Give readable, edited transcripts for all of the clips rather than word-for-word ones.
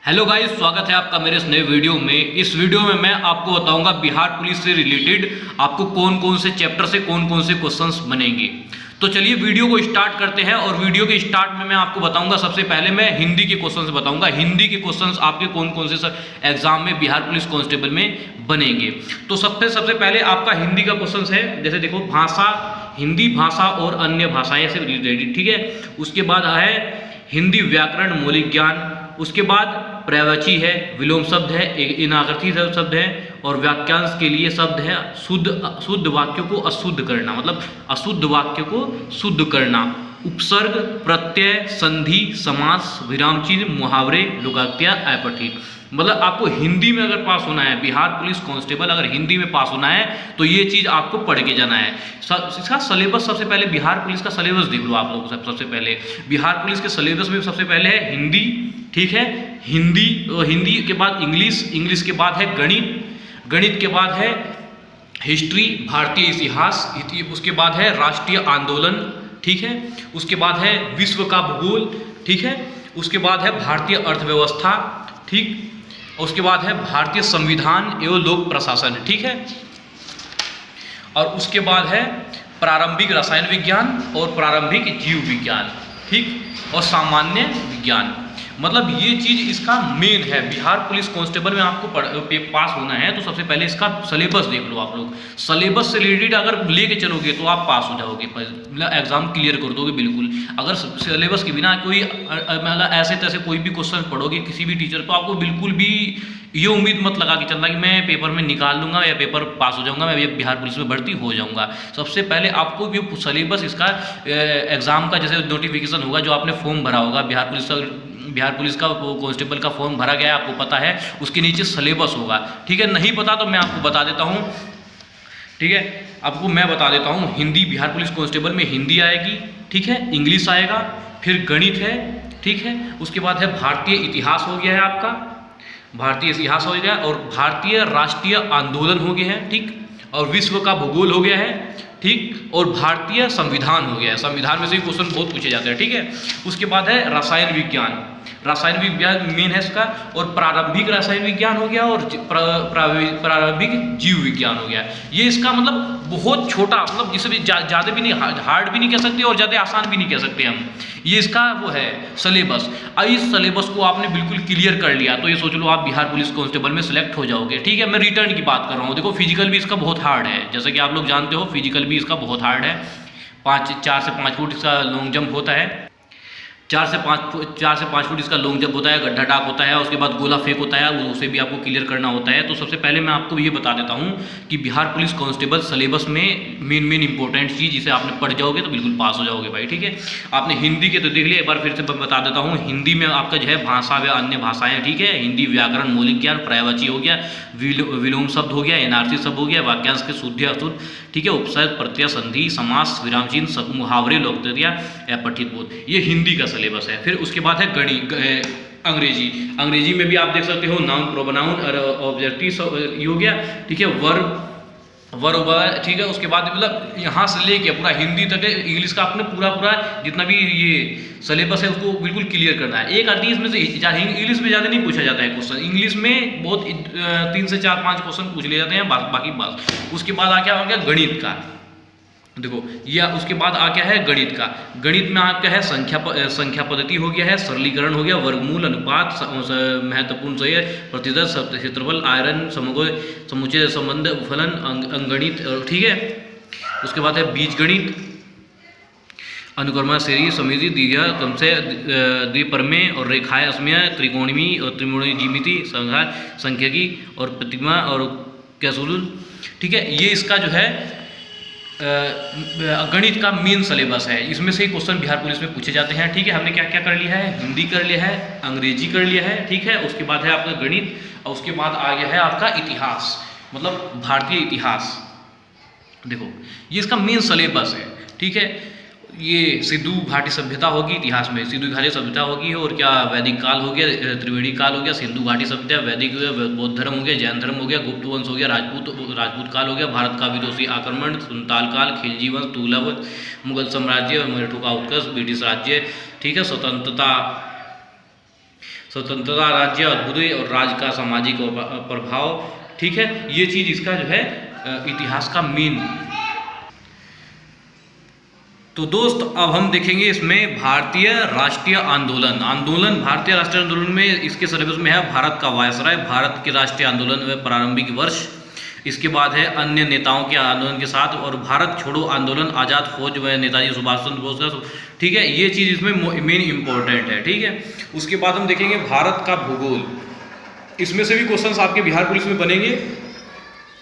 Hello guys, स्वागत है आपका मेरे इस नए वीडियो में। इस वीडियो में मैं आपको बताऊंगा बिहार पुलिस से रिलेटेड आपको कौन कौन से चैप्टर से कौन कौन से क्वेश्चंस बनेंगे। तो चलिए वीडियो को स्टार्ट करते हैं। और वीडियो के स्टार्ट में मैं आपको बताऊंगा, सबसे पहले मैं हिंदी के क्वेश्चंस बताऊंगा। हिंदी के क्वेश्चंस आपके कौन कौन से एग्जाम में बिहार पुलिस कांस्टेबल में बनेंगे। तो सबसे पहले आपका हिंदी का क्वेश्चन है, जैसे देखो भाषा, हिंदी भाषा और अन्य भाषाएं से रिलेटेड, ठीक है। उसके बाद है हिंदी व्याकरण मौलिक ज्ञान। उसके बाद पर्यायवाची है, विलोम शब्द है, इनागर्थी शब्द है, और वाक्यांश के लिए शब्द है शुद्ध वाक्यों को अशुद्ध करना, मतलब अशुद्ध वाक्य को शुद्ध करना। उपसर्ग, प्रत्यय, संधि, समास, विराम चिन्ह, मुहावरे, लोकायुक्तियाँ, अपठित। मतलब आपको हिंदी में अगर पास होना है, बिहार पुलिस कांस्टेबल अगर हिंदी में पास होना है तो ये चीज़ आपको पढ़ के जाना है। इसका सिलेबस, सबसे पहले बिहार पुलिस का सिलेबस देख लो आप लोग। सबसे पहले बिहार पुलिस के सिलेबस में सबसे पहले है हिंदी, ठीक है। हिंदी के बाद इंग्लिश के बाद है गणित के बाद है हिस्ट्री, भारतीय इतिहास, उसके बाद है राष्ट्रीय आंदोलन, ठीक है। उसके बाद है विश्व का भूगोल, ठीक है। उसके बाद है भारतीय अर्थव्यवस्था, ठीक। उसके बाद है भारतीय संविधान एवं लोक प्रशासन, ठीक है। और उसके बाद है प्रारंभिक रसायन विज्ञान और प्रारंभिक जीव विज्ञान, ठीक। और सामान्य विज्ञान। मतलब ये चीज़ इसका मेन है। बिहार पुलिस कांस्टेबल में आपको पास होना है तो सबसे पहले इसका सिलेबस देख लो आप लोग। सिलेबस से रिलेटेड अगर लेके चलोगे तो आप पास हो जाओगे, मतलब एग्जाम क्लियर कर दोगे बिल्कुल। अगर सिलेबस के बिना कोई मतलब ऐसे तैसे कोई भी क्वेश्चन पढ़ोगे किसी भी टीचर, तो आपको बिल्कुल भी ये उम्मीद मत लगा के चलना कि मैं पेपर में निकाल लूँगा या पेपर पास हो जाऊँगा, मैं बिहार पुलिस में भर्ती हो जाऊँगा। सबसे पहले आपको भी सिलेबस इसका एग्ज़ाम का जैसे नोटिफिकेशन होगा, जो आपने फॉर्म भरा होगा बिहार पुलिस का कांस्टेबल का फॉर्म भरा गया है, आपको पता है, उसके नीचे सिलेबस होगा, ठीक है। नहीं पता तो मैं आपको बता देता हूँ, ठीक है। आपको मैं बता देता हूँ, हिंदी बिहार पुलिस कांस्टेबल में हिंदी आएगी, ठीक है। इंग्लिश आएगा, फिर गणित है, ठीक है। उसके बाद है भारतीय इतिहास हो गया है आपका, भारतीय इतिहास हो गया, और भारतीय राष्ट्रीय आंदोलन हो गया है, ठीक। और विश्व का भूगोल हो गया है, ठीक। और भारतीय संविधान हो गया है। संविधान में से क्वेश्चन बहुत पूछे जाते हैं, ठीक है। उसके बाद है रसायन विज्ञान मेन है इसका, और प्रारंभिक रसायन विज्ञान हो गया, और प्रारंभिक जीव विज्ञान हो गया। ये इसका मतलब बहुत छोटा, मतलब जिसे भी ज़्यादा भी नहीं, हार्ड भी नहीं कह सकते और ज़्यादा आसान भी नहीं कह सकते हम। ये इसका वो है सिलेबस। इस सिलेबस को आपने बिल्कुल क्लियर कर लिया तो ये सोच लो आप बिहार पुलिस कांस्टेबल में सिलेक्ट हो जाओगे, ठीक है। मैं रिटर्न की बात कर रहा हूँ। देखो फिजिकल भी इसका बहुत हार्ड है, जैसे कि आप लोग जानते हो, फिजिकल भी इसका बहुत हार्ड है। 4 से 5 फुट इसका लॉन्ग जंप होता है, 4 से 5 फुट इसका लॉन्ग जंप होता है, गड्ढा टाक होता है, उसके बाद गोला फेंक होता है, उसे भी आपको क्लियर करना होता है। तो सबसे पहले मैं आपको ये बता देता हूँ कि बिहार पुलिस कांस्टेबल सिलेबस में मेन इंपॉर्टेंट चीज़, जिसे आपने पढ़ जाओगे तो बिल्कुल पास हो जाओगे भाई, ठीक है। आपने हिंदी के तो देख लिया, एक बार फिर से बता देता हूँ। हिंदी में आपका जो है भाषा व अन्य भाषाएँ, ठीक है। हिंदी व्याकरण मौलिक ज्ञान, पर्यायवाची हो गया, विलोम शब्द हो गया, एनार्थी शब्द हो गया, वाक्यांश के शुद्ध अशुद्ध, ठीक है। उपसर्ग, प्रत्यय, संधि, समास, विराम चिन्ह, मुहावरे, लोकायुक्तियाँ, अपठित बोध, ये हिंदी का सिलेबस है। फिर उसके बाद है अंग्रेजी में भी आप देख सकते हो, नाउन, प्रोनाउन और ऑब्जेक्टिव हो गया, ठीक है। वर्ब, ठीक है। उसके बाद मतलब यहाँ से लेके पूरा हिंदी तक इंग्लिश का आपने पूरा जितना भी ये सिलेबस है उसको बिल्कुल क्लियर करना है। एक आधी इसमें से इंग्लिश में ज़्यादा नहीं पूछा जाता है क्वेश्चन, इंग्लिश में बहुत 3 से 4-5 क्वेश्चन पूछ ले जाते हैं, बाकी बस। उसके बाद आ क्या हो गया गणित का, देखो या उसके बाद आ क्या है गणित का। गणित में आ क्या है संख्या पद्धति हो गया है, सरलीकरण हो गया, वर्गमूल, अनुपात, महत्वपूर्ण सही है, प्रतिशत, क्षेत्रफल, आयरन, समुच्चय संबंध, फलन, अंगगणित, ठीक है। उसके बाद है बीज गणित, अनुक्रम श्रेणी, समिति, दीर्घ, क्रमशः, द्विपरमेय और रेखाएं, असमय, त्रिकोणीय और त्रिकोणीय, संख्यकी और प्रतिमा और कैसुल, ठीक है। ये इसका जो है गणित का मेन सिलेबस है। इसमें से क्वेश्चन बिहार पुलिस में पूछे जाते हैं, ठीक है। हमने क्या क्या कर लिया है, हिंदी कर लिया है, अंग्रेजी कर लिया है, ठीक है। उसके बाद है आपका गणित, और उसके बाद आ गया है आपका इतिहास, मतलब भारतीय इतिहास। देखो ये इसका मेन सिलेबस है, ठीक है। ये सिंधु घाटी सभ्यता होगी, इतिहास में सिंधु घाटी सभ्यता होगी, और क्या वैदिक काल हो गया, त्रिवेणी काल हो गया, सिंधु घाटी सभ्यता, वैदिक हो गया, बौद्ध धर्म हो गया, जैन धर्म हो गया, गुप्त वंश हो गया, राजपूत काल हो गया, भारत का विदेशी आक्रमण, संताल काल, खिलजी वंश, तुगलक, मुगल साम्राज्य, मराठों का उत्कर्ष, ब्रिटिश राज्य, ठीक है, स्वतंत्रता, स्वतंत्रता, राज्य, अद्भुत और राज्य का सामाजिक प्रभाव, ठीक है, ये चीज़ इसका जो है इतिहास का मेन। तो दोस्त अब हम देखेंगे इसमें भारतीय राष्ट्रीय आंदोलन। भारतीय राष्ट्रीय आंदोलन में इसके सिलेबस में है भारत का वायसराय, भारत के राष्ट्रीय आंदोलन में प्रारंभिक वर्ष, इसके बाद है अन्य नेताओं के आंदोलन के साथ, और भारत छोड़ो आंदोलन, आज़ाद फौज व नेताजी सुभाष चंद्र बोस का, ठीक है, ये चीज़ इसमें मेन इंपॉर्टेंट है, ठीक है। उसके बाद हम देखेंगे भारत का भूगोल, इसमें से भी क्वेश्चंस आपके बिहार पुलिस में बनेंगे,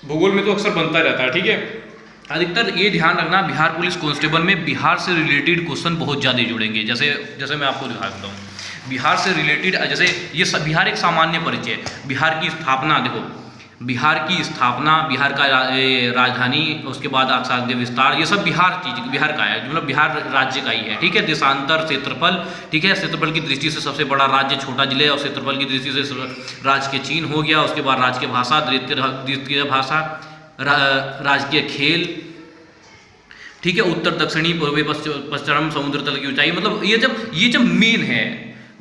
भूगोल में तो अक्सर बनता रहता है, ठीक है। अधिकतर ये ध्यान रखना, बिहार पुलिस कांस्टेबल में बिहार से रिलेटेड क्वेश्चन बहुत ज़्यादा जुड़ेंगे। जैसे मैं आपको दिखा देता हूँ, बिहार से रिलेटेड, जैसे ये बिहार एक सामान्य परिचय, बिहार की स्थापना देखो, बिहार की स्थापना, बिहार का राजधानी, उसके बाद अक्षांश विस्तार, ये सब बिहार का है, मतलब बिहार राज्य का ही है, ठीक है। देशांतर, क्षेत्रफल, ठीक है, क्षेत्रफल की दृष्टि से सबसे बड़ा राज्य छोटा जिले, और क्षेत्रफल की दृष्टि से राज्य के चीन हो गया। उसके बाद राज्य की भाषा, द्वितीय भाषा, राजकीय खेल, ठीक है, उत्तर दक्षिणी पूर्वी पश्चिम समुद्र तल की ऊंचाई, मतलब ये जब मेन है,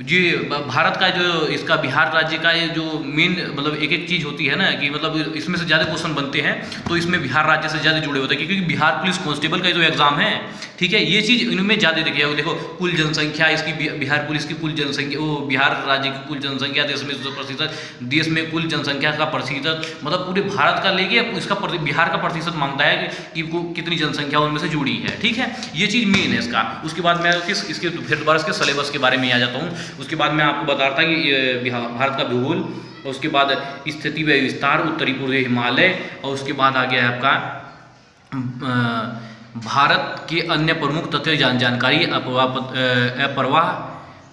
ये भारत का जो इसका बिहार राज्य का ये जो मेन मतलब एक चीज़ होती है ना, कि मतलब इसमें से ज़्यादा क्वेश्चन बनते हैं, तो इसमें बिहार राज्य से ज़्यादा जुड़े होते हैं, क्योंकि बिहार पुलिस कांस्टेबल का जो एग्जाम है, ठीक है, ये चीज़ इनमें ज़्यादा देखिए। देखो कुल जनसंख्या इसकी, बिहार पुलिस की कुल जनसंख्या, वो बिहार राज्य की कुल जनसंख्या, देश में 100%, देश में कुल जनसंख्या का प्रतिशत, मतलब पूरे भारत का लेके इसका बिहार का प्रतिशत मांगता है कि कितनी जनसंख्या उनमें से जुड़ी है, ठीक है, ये चीज़ मेन है इसका। उसके बाद मैं इसके फिर दोबारा इसके सिलेबस के बारे में आ जाता हूँ। उसके बाद मैं आपको बता रहा था कि भारत का भूगोल, उसके बाद स्थिति व विस्तार, उत्तरी पूर्वी हिमालय, और उसके बाद आ गया है आपका भारत के अन्य प्रमुख तथ्य जानकारी, अप्रवाह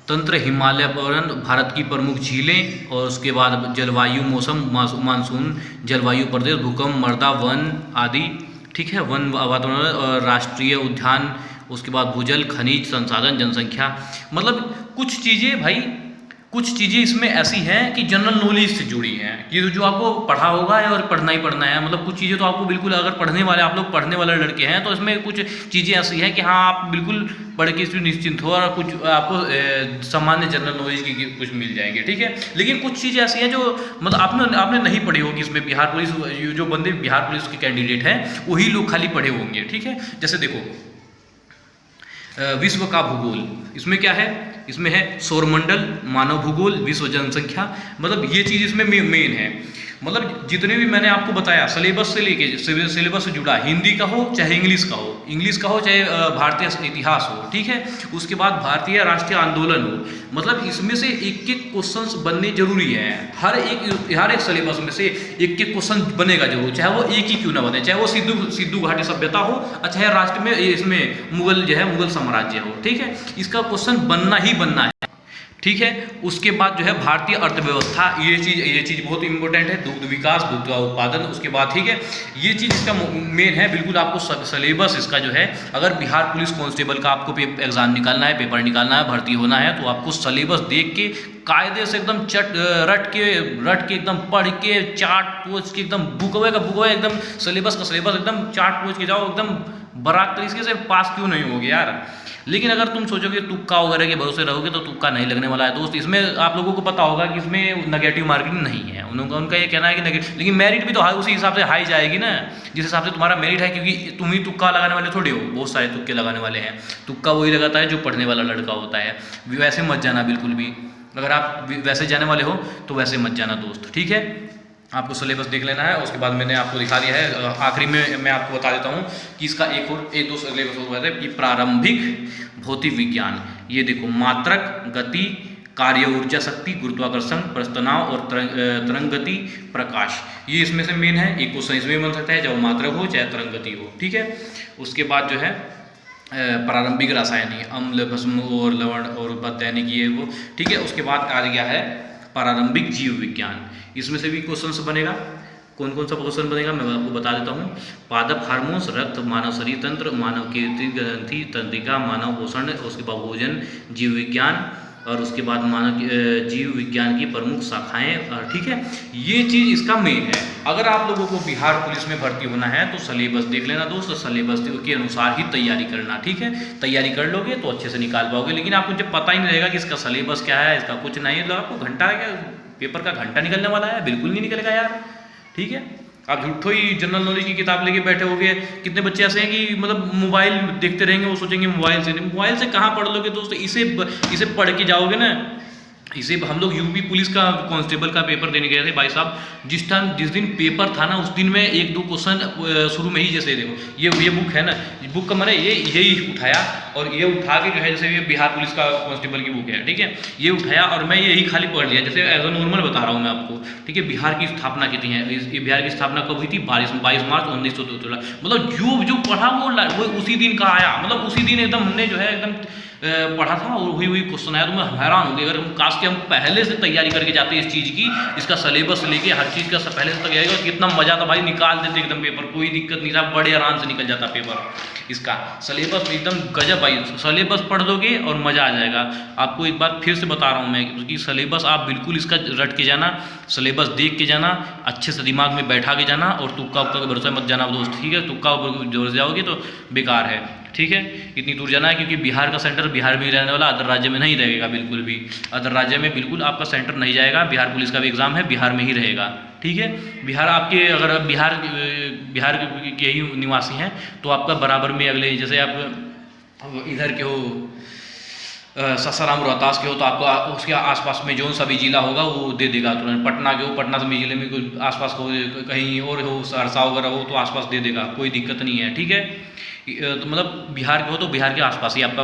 तंत्र, हिमालय पर्वत, भारत की प्रमुख झीलें, और उसके बाद जलवायु, मौसम, मानसून, जलवायु प्रदेश, भूकंप, मृदा, वन आदि, ठीक है, वन वातावरण और राष्ट्रीय उद्यान, उसके बाद भूजल, खनिज संसाधन, जनसंख्या, मतलब कुछ चीज़ें इसमें ऐसी हैं कि जनरल नॉलेज से जुड़ी हैं, कि जो आपको पढ़ा होगा और पढ़ना ही पढ़ना है, मतलब कुछ चीज़ें तो आपको बिल्कुल, अगर आप लोग पढ़ने वाले लड़के हैं, तो इसमें कुछ चीज़ें ऐसी हैं कि हाँ, आप बिल्कुल पढ़ के इसमें निश्चिंत हो, और कुछ आपको सामान्य जनरल नॉलेज की कुछ मिल जाएंगे, ठीक है। लेकिन कुछ चीज़ें ऐसी हैं जो मतलब आपने नहीं पढ़ी होगी इसमें। बिहार पुलिस, जो बंदे बिहार पुलिस के कैंडिडेट हैं, वही लोग खाली पढ़े होंगे, ठीक है। जैसे देखो विश्व का भूगोल, इसमें क्या है, इसमें है सौरमंडल, मानव भूगोल, विश्व जनसंख्या, मतलब ये चीज़ इसमें मेन है। मतलब जितने भी मैंने आपको बताया सिलेबस से लेके, सिलेबस से जुड़ा, हिंदी का हो चाहे इंग्लिश का हो चाहे भारतीय इतिहास हो, ठीक है। उसके बाद भारतीय राष्ट्रीय आंदोलन हो, मतलब इसमें से एक क्वेश्चंस बनने जरूरी है। हर एक सिलेबस में से एक क्वेश्चन बनेगा जरूर, चाहे वो एक ही क्यों ना बने, चाहे वो सिद्धू घाटी सभ्यता हो, चाहे राष्ट्र में इसमें मुगल साम्राज्य हो, ठीक है, इसका क्वेश्चन बनना ही बनना है, ठीक है। उसके बाद जो है भारतीय अर्थव्यवस्था, ये चीज़ बहुत इंपॉर्टेंट है, दुग्ध विकास, दुग्ध उत्पादन, उसके बाद, ठीक है, ये चीज़ इसका मेन है। बिल्कुल आपको सिलेबस इसका जो है, अगर बिहार पुलिस कांस्टेबल का आपको एग्जाम निकालना है, पेपर निकालना है, भर्ती होना है, तो आपको सिलेबस देख के कायदे से एकदम रट के एकदम पढ़ के चार्ट पोच के एकदम बुकवे एकदम सिलेबस एकदम चार्ट पोच के जाओ, एकदम बराक तरीके से पास क्यों नहीं होगे यार। लेकिन अगर तुम सोचोगे तुक्का वगैरह के भरोसे रहोगे तो तुक्का नहीं लगने वाला है दोस्त। इसमें आप लोगों को पता होगा कि इसमें नेगेटिव मार्किंग नहीं है, उनका ये कहना है कि नेगेटिव, लेकिन मेरिट भी तो उसी हिसाब से हाई जाएगी ना, जिस हिसाब से तुम्हारा मेरिट है, क्योंकि तुम ही तुक्का लगाने वाले थोड़ी हो, बहुत सारे तुक्के लगाने वाले हैं। तुक्का वही लगाता है जो पढ़ने वाला लड़का होता है। वैसे मत जाना बिल्कुल भी, अगर आप वैसे जाने वाले हो तो वैसे मत जाना दोस्त, ठीक है। आपको सिलेबस देख लेना है। उसके बाद मैंने आपको दिखा दिया है, आखिरी में मैं आपको बता देता हूँ कि इसका एक दो सिलेबस हो गया है कि प्रारंभिक भौतिक विज्ञान, ये देखो मात्रक, गति, कार्य ऊर्जा शक्ति, गुरुत्वाकर्षण, प्रस्तनाव और तरंग गति, प्रकाश, ये इसमें से मेन है। एक क्वेश्चन इसमें बन सकता है, चाहे मात्रक हो चाहे तरंग गति हो, ठीक है। उसके बाद जो है प्रारंभिक रासायनिक, अम्ल, भस्म और लवण और उपाध्यायनिक, ये वो, ठीक है। उसके बाद आ गया है प्रारंभिक जीव विज्ञान, इसमें से भी क्वेश्चन बनेगा। कौन कौन सा क्वेश्चन बनेगा मैं आपको बता देता हूँ। पादप हार्मोन्स, रक्त, मानव शरीर तंत्र, मानव कीर्ति ग्रंथि, तंत्रिका, मानव पोषण, उसके बाद भोजन, जीव विज्ञान, और उसके बाद मानव जीव विज्ञान की प्रमुख शाखाएं, ठीक है। ये चीज़ इसका मेन है। अगर आप लोगों को बिहार पुलिस में भर्ती होना है तो सिलेबस देख लेना दोस्त, सिलेबस के अनुसार ही तैयारी करना, ठीक है। तैयारी कर लोगे तो अच्छे से निकाल पाओगे, लेकिन आपको जब पता ही नहीं रहेगा कि इसका सिलेबस क्या है, इसका कुछ नहीं है, तो आपको घंटा क्या पेपर का घंटा निकलने वाला है, बिल्कुल नहीं निकलेगा यार, ठीक है। आप झूठो ही जनरल नॉलेज की किताब लेके बैठे होगे। कितने बच्चे ऐसे हैं कि मतलब मोबाइल देखते रहेंगे, वो सोचेंगे मोबाइल से कहाँ पढ़ लोगे दोस्त, इसे पढ़ के जाओगे ना। इसे हम लोग यूपी पुलिस का कांस्टेबल का पेपर देने गए थे भाई साहब, जिस दिन पेपर था ना, उस दिन में 1-2 क्वेश्चन शुरू में ही, जैसे देखो ये बुक है ना, बुक का मैंने यही उठाया और ये उठा के जो है, जैसे ये बिहार पुलिस का कांस्टेबल की बुक है, ठीक है, ये उठाया और मैं यही खाली पढ़ लिया, जैसे एज ए नॉर्मल बता रहा हूँ मैं आपको, ठीक है। बिहार की स्थापना कितनी है, बिहार की स्थापना कब हुई थी, 22 मार्च 1913। मतलब जो पढ़ा वो उसी दिन का आया, मतलब उसी दिन एकदम हमने जो है एकदम पढ़ा था और वही क्वेश्चन आया। तो मैं हैरान हो गया, अगर हम काश के हम पहले से तैयारी करके जाते इस चीज़ की, इसका सिलेबस लेके हर चीज़ का पहले से तैयारी कर, कितना मजा था भाई, निकाल देते एकदम पेपर, कोई दिक्कत नहीं था, बड़े आराम से निकल जाता पेपर। इसका सिलेबस एकदम गजब भाई, सिलेबस पढ़ दोगे और मज़ा आ जाएगा। आपको एक बात फिर से बता रहा हूँ मैं कि सिलेबस आप बिल्कुल इसका रट के जाना, सिलेबस देख के जाना, अच्छे से दिमाग में बैठा के जाना, और तुक्का का भरोसा मत जाना दोस्त, ठीक है। तुक्का जोर जाओगे तो बेकार है, ठीक है। इतनी दूर जाना है, क्योंकि बिहार का सेंटर बिहार में ही रहने वाला, अदर राज्य में नहीं रहेगा बिल्कुल भी, अदर राज्य में बिल्कुल आपका सेंटर नहीं जाएगा। बिहार पुलिस का भी एग्जाम है, बिहार में ही रहेगा, ठीक है। बिहार आपके, अगर बिहार के ही निवासी हैं तो आपका बराबर में अगले, जैसे आप इधर के हो, सासाराम रोहतास के हो, तो आपको उसके आसपास में जो सा भी जिला होगा वो दे देगा तुरंत। पटना के हो, पटना से भी जिले में कोई आसपास हो, कहीं और हो, सहरसा वगैरह हो तो आसपास दे देगा, कोई दिक्कत नहीं है, ठीक है। तो मतलब बिहार के हो तो बिहार के आसपास ही आपका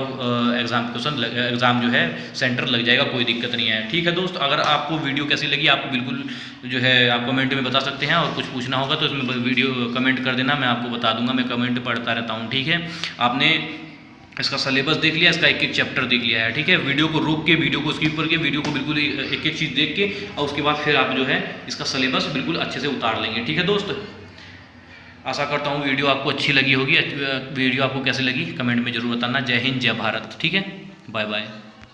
एग्ज़ाम जो है सेंटर लग जाएगा, कोई दिक्कत नहीं है, ठीक है दोस्त। अगर आपको वीडियो कैसी लगी, आप बिल्कुल जो है आप कमेंट में बता सकते हैं, और कुछ पूछना होगा तो इसमें वीडियो कमेंट कर देना, मैं आपको बता दूंगा, मैं कमेंट पढ़ता रहता हूँ, ठीक है। आपने इसका सिलेबस देख लिया, इसका एक चैप्टर देख लिया है, ठीक है। वीडियो को रोक के, वीडियो को स्किप करके, वीडियो को बिल्कुल एक चीज़ देख के, और उसके बाद फिर आप जो है इसका सिलेबस बिल्कुल अच्छे से उतार लेंगे, ठीक है दोस्त। आशा करता हूँ वीडियो आपको अच्छी लगी होगी। वीडियो आपको कैसी लगी कमेंट में ज़रूर बताना। जय हिंद, जय भारत, ठीक है, बाय बाय।